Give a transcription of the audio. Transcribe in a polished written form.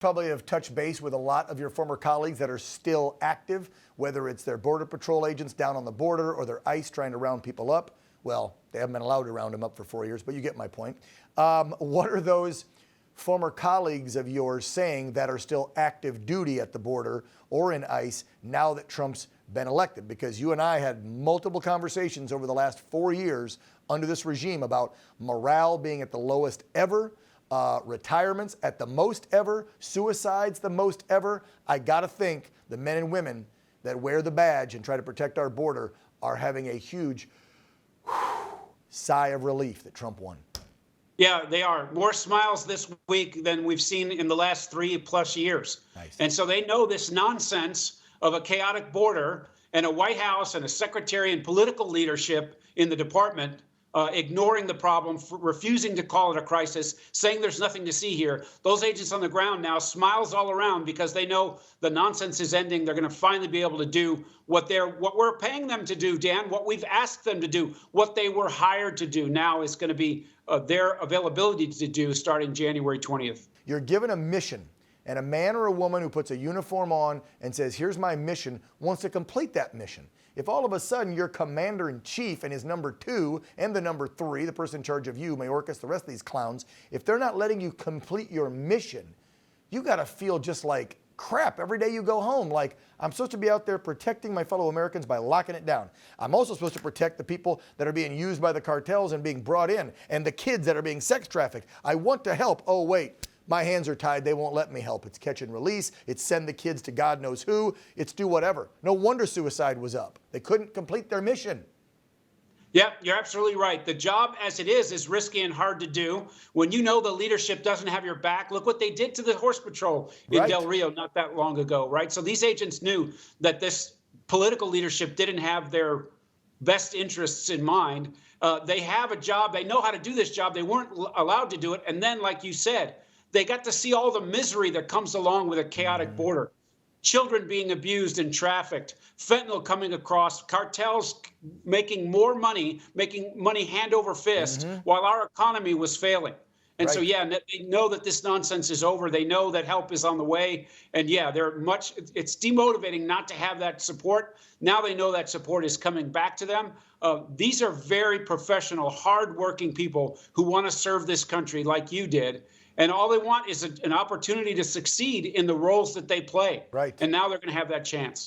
Probably have touched base with a lot of your former colleagues that are still active, whether it's their Border Patrol agents down on the border or their ICE trying to round people up. Well, they haven't been allowed to round them up for 4 years, but you get my point. What are those former colleagues of yours saying that are still active duty at the border or in ICE now that Trump's been elected? Because you and I had multiple conversations over the last 4 years under this regime about morale being at the lowest ever, retirements at the most ever, suicides the most ever. I gotta think the men and women that wear the badge and try to protect our border are having a huge sigh of relief that Trump won. Yeah, they are. More smiles this week than we've seen in the last 3+ years. Nice. And so they know this nonsense of a chaotic border and a White House and a secretary and political leadership in the department ignoring the problem, refusing to call it a crisis, saying there's nothing to see here. Those agents on the ground now, smiles all around because they know the nonsense is ending. They're going to finally be able to do what we're paying them to do, Dan, what we've asked them to do, what they were hired to do. Now is going to be their availability to do starting January 20th. You're given a mission, and a man or a woman who puts a uniform on and says, here's my mission, wants to complete that mission. If all of a sudden your commander-in-chief and his number 2 and the number 3, the person in charge of you, Mayorkas, the rest of these clowns, if they're not letting you complete your mission, you got to feel just like crap every day you go home. Like, I'm supposed to be out there protecting my fellow Americans by locking it down. I'm also supposed to protect the people that are being used by the cartels and being brought in, and the kids that are being sex trafficked. I want to help. Oh, wait. My hands are tied. They won't let me help. It's catch and release. It's send the kids to God knows who. It's do whatever. No wonder suicide was up. They couldn't complete their mission. Yeah, you're absolutely right. The job as it is risky and hard to do. When you know the leadership doesn't have your back, look what they did to the Horse Patrol in Del Rio not that long ago, right? So these agents knew that this political leadership didn't have their best interests in mind. They have a job. They know how to do this job. They weren't allowed to do it. And then, like you said, they got to see all the misery that comes along with a chaotic border. Children being abused and trafficked, fentanyl coming across, cartels making more money, making money hand over fist while our economy was failing. And so, yeah, they know that this nonsense is over. They know that help is on the way. And yeah, it's demotivating not to have that support. Now they know that support is coming back to them. These are very professional, hardworking people who want to serve this country like you did. And all they want is an opportunity to succeed in the roles that they play. Right. And now they're going to have that chance.